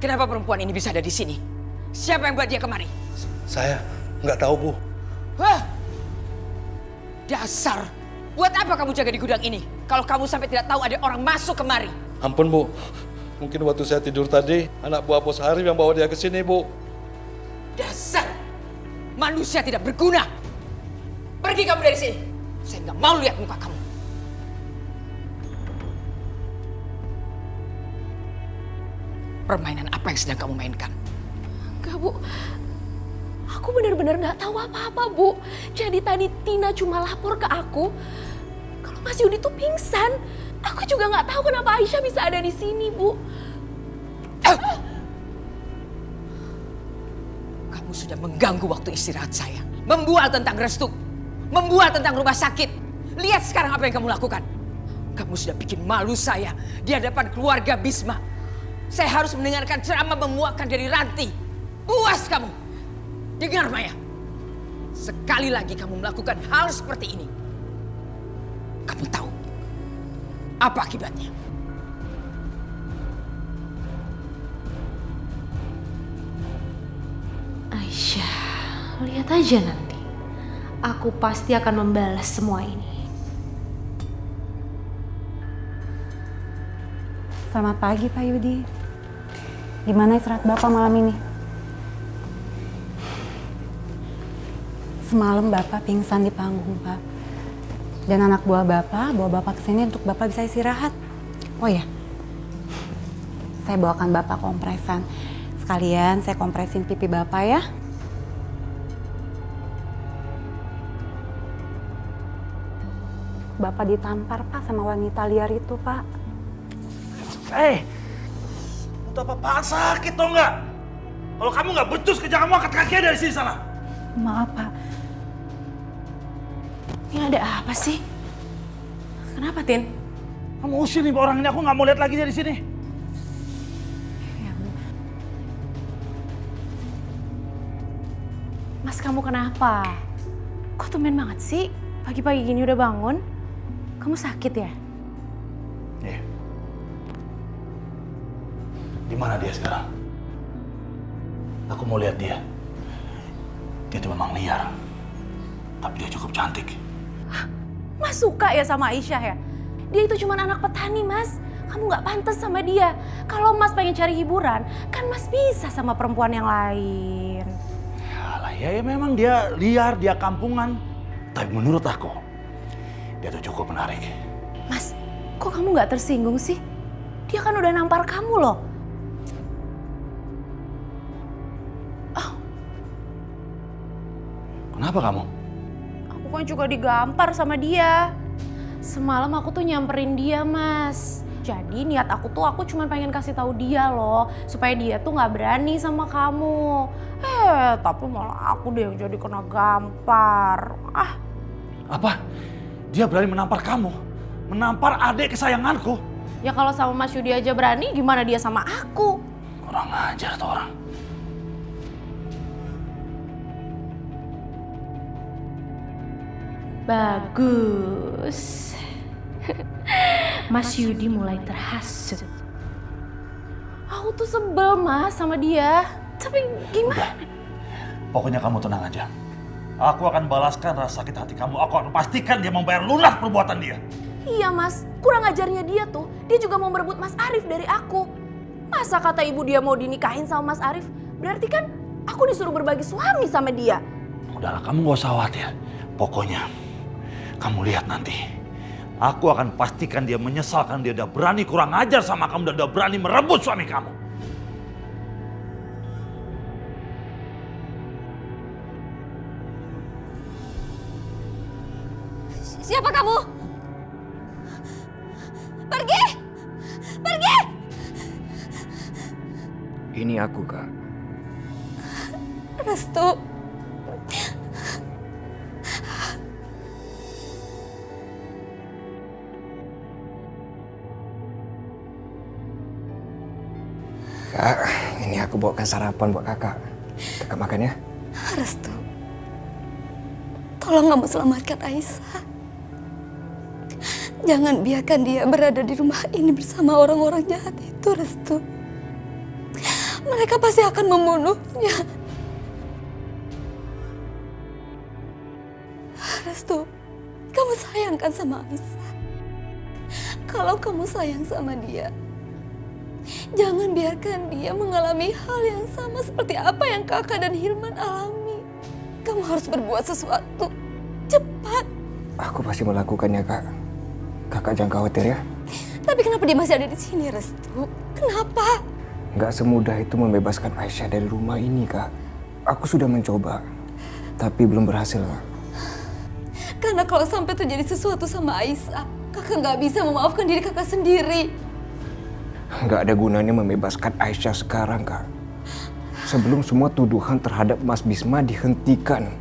Kenapa perempuan ini bisa ada di sini? Siapa yang buat dia kemari? Saya nggak tahu, Bu. Hah? Dasar! Buat apa kamu jaga di gudang ini? Kalau kamu sampai tidak tahu ada orang masuk kemari. Ampun, Bu. Mungkin waktu saya tidur tadi, anak buah Bos Arif yang bawa dia ke sini, Bu. Dasar! Manusia tidak berguna! Pergi kamu dari sini! Saya nggak mau lihat muka kamu. Permainan apa yang sedang kamu mainkan? Enggak, Bu. Aku benar-benar nggak tahu apa-apa, Bu. Jadi tadi Tina cuma lapor ke aku kalau Mas Yudi tuh pingsan. Aku juga nggak tahu kenapa Aisyah bisa ada di sini, Bu. Kamu sudah mengganggu waktu istirahat saya. Membual tentang restu. Membual tentang rumah sakit. Lihat sekarang apa yang kamu lakukan. Kamu sudah bikin malu saya di hadapan keluarga Bisma. Saya harus mendengarkan ceramah memuakkan dari Ranti. Puas kamu. Dengar Maya. Sekali lagi kamu melakukan hal seperti ini. Kamu tahu apa akibatnya? Aisyah, lihat aja nanti. Aku pasti akan membalas semua ini. Selamat pagi, Pak Yudi. Gimana istirahat Bapak malam ini? Semalam Bapak pingsan di panggung, Pak. Dan anak buah Bapak kesini untuk Bapak bisa istirahat. Oh ya, saya bawakan Bapak kompresan. Sekalian saya kompresin pipi Bapak ya. Bapak ditampar, Pak, sama wanita liar itu, Pak. Untuk apa-apaan sakit tau nggak? Kalau kamu nggak becus kerja kamu angkat kakinya dari sini sana. Maaf, Pak. Ini ada apa sih? Kenapa, Tin? Kamu usir nih orang ini, aku nggak mau lihat lagi dia di sini. Ya, Bu. Mas, kamu kenapa? Kok tumben banget sih? Pagi-pagi gini udah bangun? Kamu sakit ya? Iya. Di mana dia sekarang? Aku mau lihat dia. Dia tuh memang liar, tapi dia cukup cantik. Mas suka ya sama Aisyah ya? Dia itu cuma anak petani, Mas. Kamu nggak pantas sama dia. Kalau Mas pengen cari hiburan, kan Mas bisa sama perempuan yang lain. Yalah, ya memang dia liar, dia kampungan. Tapi menurut aku, dia tuh cukup menarik. Mas, kok kamu nggak tersinggung sih? Dia kan udah nampar kamu loh. Kenapa kamu? Aku kan juga digampar sama dia. Semalam aku tuh nyamperin dia, Mas. Jadi niat aku tuh aku cuma pengen kasih tahu dia loh, supaya dia tuh nggak berani sama kamu. Tapi malah aku deh yang jadi kena gampar. Apa? Dia berani menampar kamu? Menampar adik kesayanganku? Ya kalau sama Mas Yudi aja berani, gimana dia sama aku? Kurang ajar tuh orang. Bagus. Mas Yudi mulai terhasut. Aku tuh sebel, Mas, sama dia. Tapi gimana? Udah. Pokoknya kamu tenang aja. Aku akan balaskan rasa sakit hati kamu. Aku akan pastikan dia membayar lunas perbuatan dia. Iya, Mas. Kurang ajarnya dia tuh. Dia juga mau merebut Mas Arif dari aku. Masa kata ibu dia mau dinikahin sama Mas Arif? Berarti kan aku disuruh berbagi suami sama dia. Udahlah, kamu gak usah khawatir. Pokoknya kamu lihat nanti. Aku akan pastikan dia menyesal karena dia udah berani kurang ajar sama kamu dan udah berani merebut suami kamu. Siapa kamu? Pergi! Pergi! Ini aku, Kak. Restu. Kak, ini aku bawakan sarapan buat kakak. Kakak makan ya. Restu, tolong kamu selamatkan Aisyah. Jangan biarkan dia berada di rumah ini bersama orang-orang jahat itu, Restu. mereka pasti akan membunuhnya. Restu, kamu sayangkan sama Aisyah. Kalau kamu sayang sama dia, jangan biarkan dia mengalami hal yang sama seperti apa yang kakak dan Hilman alami. Kamu harus berbuat sesuatu. Cepat. Aku pasti melakukannya, Kak. Kakak jangan khawatir ya. Tapi kenapa dia masih ada di sini, Restu? Kenapa? Nggak semudah itu membebaskan Aisyah dari rumah ini, Kak. Aku sudah mencoba, tapi belum berhasil, Kak. Karena kalau sampai terjadi sesuatu sama Aisyah, kakak nggak bisa memaafkan diri kakak sendiri. Nggak ada gunanya membebaskan Aisyah sekarang, Kak. Sebelum semua tuduhan terhadap Mas Bisma dihentikan.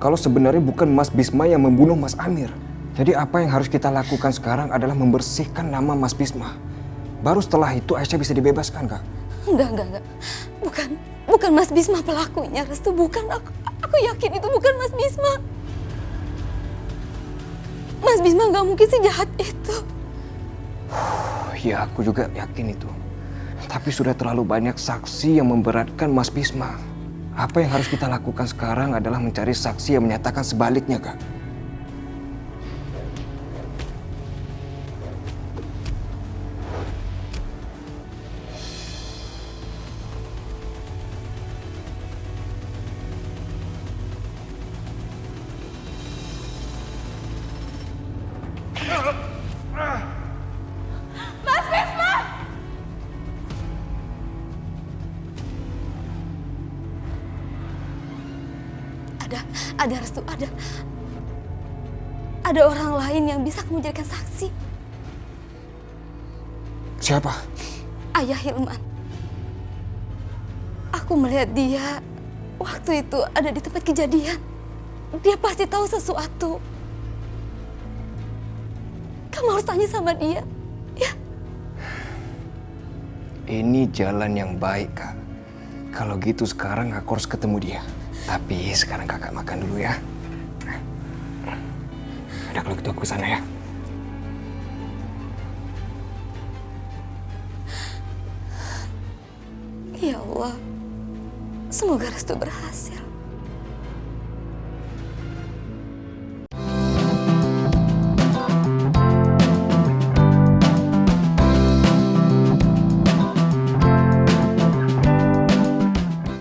Kalau sebenarnya bukan Mas Bisma yang membunuh Mas Amir. Jadi apa yang harus kita lakukan sekarang adalah membersihkan nama Mas Bisma. Baru setelah itu Aisyah bisa dibebaskan, Kak. Enggak. Bukan Mas Bisma pelakunya, Restu. Bukan. Aku yakin itu bukan Mas Bisma. Mas Bisma nggak mungkin sejahat itu. Ya, aku juga yakin itu. Tapi sudah terlalu banyak saksi yang memberatkan Mas Bisma. Apa yang harus kita lakukan sekarang adalah mencari saksi yang menyatakan sebaliknya, Kak. Ada Restu, ada orang lain yang bisa kamu jadikan saksi. Siapa? Ayah Hilman. Aku melihat dia waktu itu ada di tempat kejadian. Dia pasti tahu sesuatu. Kamu harus tanya sama dia, ya? Ini jalan yang baik, Kak. Kalau gitu sekarang aku harus ketemu dia. Tapi sekarang kakak makan dulu ya. Udah kalau gitu aku kesana ya. Ya Allah, semoga Restu berhasil.